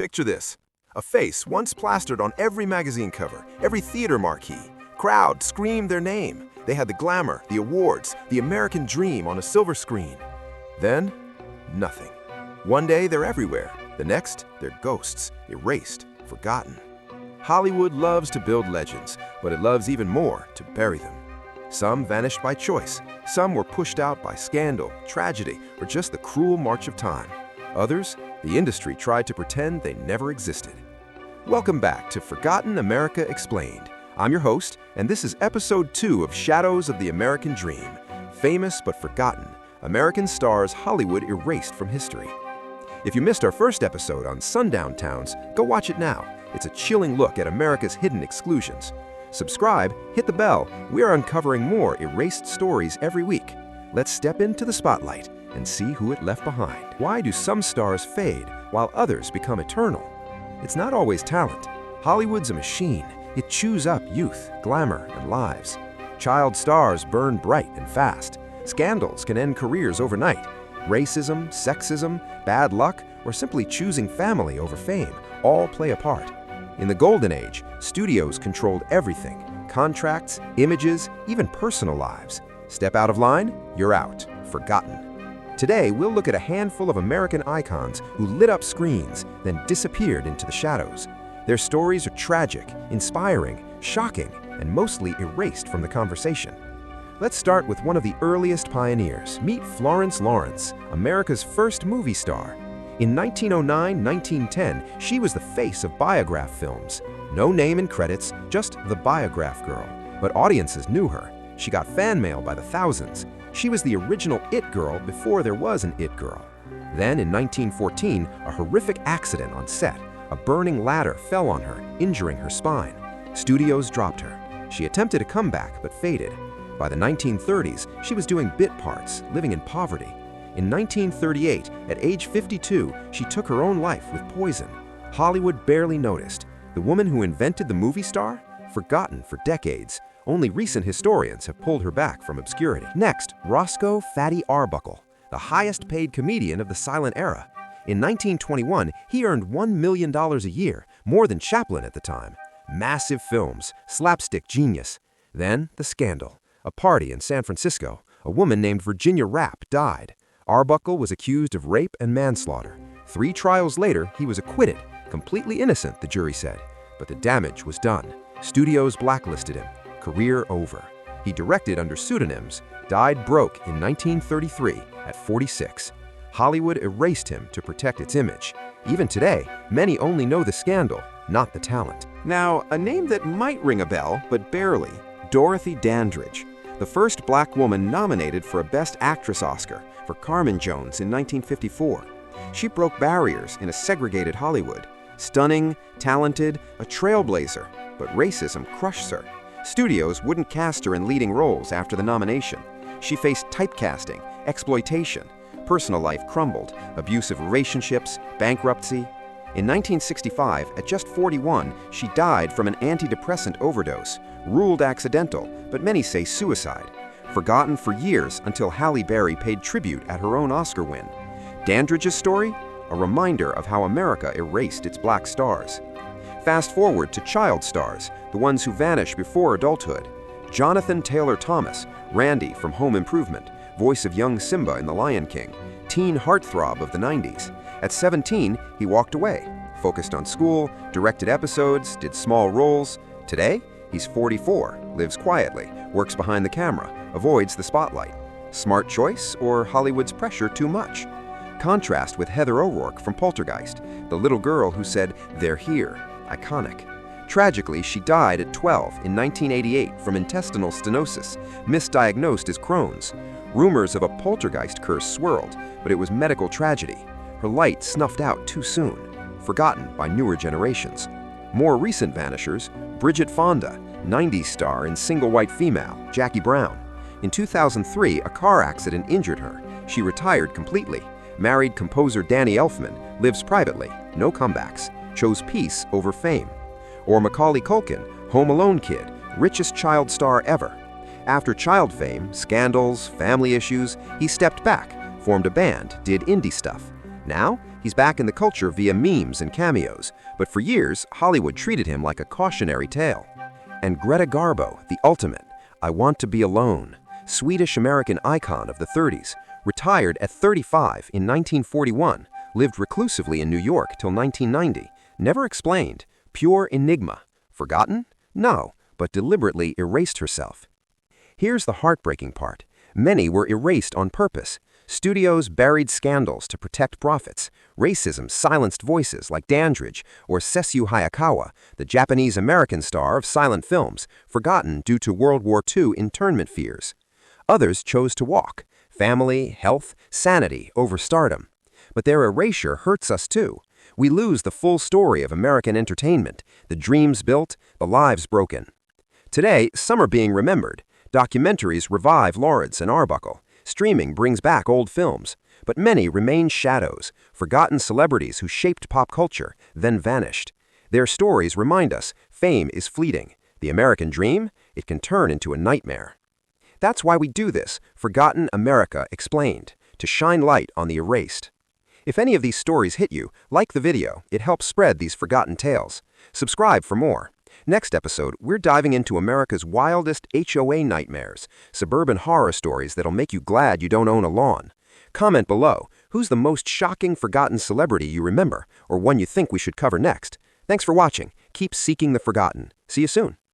Picture this. A face once plastered on every magazine cover, every theater marquee. Crowd screamed their name. They had the glamour, the awards, the American dream on a silver screen. Then, nothing. One day they're everywhere. The next, they're ghosts, erased, forgotten. Hollywood loves to build legends, but it loves even more to bury them. Some vanished by choice. Some were pushed out by scandal, tragedy, or just the cruel march of time. Others, the industry tried to pretend they never existed. Welcome back to Forgotten America Explained. I'm your host, and this is episode 2 of Shadows of the American Dream. Famous but forgotten, American stars Hollywood erased from history. If you missed our first episode on sundown towns, go watch it now. It's a chilling look at America's hidden exclusions. Subscribe, hit the bell. We are uncovering more erased stories every week. Let's step into the spotlight and see who it left behind. Why do some stars fade while others become eternal? It's not always talent. Hollywood's a machine. It chews up youth, glamour, and lives. Child stars burn bright and fast. Scandals can end careers overnight. Racism, sexism, bad luck, or simply choosing family over fame all play a part. In the golden age, studios controlled everything: contracts, images, even personal lives. Step out of line, you're out, forgotten. Today, we'll look at a handful of American icons who lit up screens, then disappeared into the shadows. Their stories are tragic, inspiring, shocking, and mostly erased from the conversation. Let's start with one of the earliest pioneers. Meet Florence Lawrence, America's first movie star. In 1909-1910, she was the face of biograph films. No name in credits, just the Biograph Girl. But audiences knew her. She got fan mail by the thousands. She was the original It Girl before there was an It Girl. Then in 1914, a horrific accident on set. A burning ladder fell on her, injuring her spine. Studios dropped her. She attempted a comeback, but faded. By the 1930s, she was doing bit parts, living in poverty. In 1938, at age 52, she took her own life with poison. Hollywood barely noticed. The woman who invented the movie star? Forgotten for decades. Only recent historians have pulled her back from obscurity. Next, Roscoe "Fatty" Arbuckle, the highest-paid comedian of the silent era. In 1921, he earned $1 million a year, more than Chaplin at the time. Massive films, slapstick genius. Then, the scandal. A party in San Francisco. A woman named Virginia Rapp died. Arbuckle was accused of rape and manslaughter. 3 trials later, he was acquitted. Completely innocent, the jury said. But the damage was done. Studios blacklisted him. Career over. He directed under pseudonyms, died broke in 1933 at 46. Hollywood erased him to protect its image. Even today, many only know the scandal, not the talent. Now, a name that might ring a bell, but barely. Dorothy Dandridge, the first black woman nominated for a Best Actress Oscar for Carmen Jones in 1954. She broke barriers in a segregated Hollywood. Stunning, talented, a trailblazer, but racism crushed her. Studios wouldn't cast her in leading roles after the nomination. She faced typecasting, exploitation. Personal life crumbled, abusive relationships, bankruptcy. In 1965, at just 41, she died from an antidepressant overdose, ruled accidental, but many say suicide. Forgotten for years until Halle Berry paid tribute at her own Oscar win. Dandridge's story? A reminder of how America erased its black stars. Fast forward to child stars, the ones who vanish before adulthood. Jonathan Taylor Thomas, Randy from Home Improvement, voice of young Simba in The Lion King, teen heartthrob of the 90s. At 17, he walked away, focused on school, directed episodes, did small roles. Today, he's 44, lives quietly, works behind the camera, avoids the spotlight. Smart choice, or Hollywood's pressure too much? Contrast with Heather O'Rourke from Poltergeist, the little girl who said, "They're here." Iconic. Tragically, she died at 12 in 1988 from intestinal stenosis, misdiagnosed as Crohn's. Rumors of a poltergeist curse swirled, but it was medical tragedy. Her light snuffed out too soon, forgotten by newer generations. More recent vanishers, Bridget Fonda, 90s star and single white female, Jackie Brown. In 2003, a car accident injured her. She retired completely. Married composer Danny Elfman, lives privately, no comebacks, chose peace over fame. Or Macaulay Culkin, Home Alone kid, richest child star ever. After child fame, scandals, family issues, he stepped back, formed a band, did indie stuff. Now, He's back in the culture via memes and cameos, but for years, Hollywood treated him like a cautionary tale. And Greta Garbo, the ultimate, I Want to Be Alone, Swedish-American icon of the 30s, retired at 35 in 1941, lived reclusively in New York till 1990, never explained, pure enigma. Forgotten? No, but deliberately erased herself. Here's the heartbreaking part. Many were erased on purpose. Studios buried scandals to protect profits. Racism silenced voices like Dandridge or Sessue Hayakawa, the Japanese-American star of silent films, forgotten due to World War II internment fears. Others chose to walk. Family, health, sanity over stardom. But their erasure hurts us too. We lose the full story of American entertainment, the dreams built, the lives broken. Today, some are being remembered. Documentaries revive Lawrence and Arbuckle. Streaming brings back old films. But many remain shadows, forgotten celebrities who shaped pop culture, then vanished. Their stories remind us fame is fleeting. The American dream? It can turn into a nightmare. That's why we do this, Forgotten America Explained, to shine light on the erased. If any of these stories hit you, like the video. It helps spread these forgotten tales. Subscribe for more. Next episode, we're diving into America's wildest HOA nightmares, suburban horror stories that'll make you glad you don't own a lawn. Comment below, who's the most shocking forgotten celebrity you remember, or one you think we should cover next? Thanks for watching. Keep seeking the forgotten. See you soon.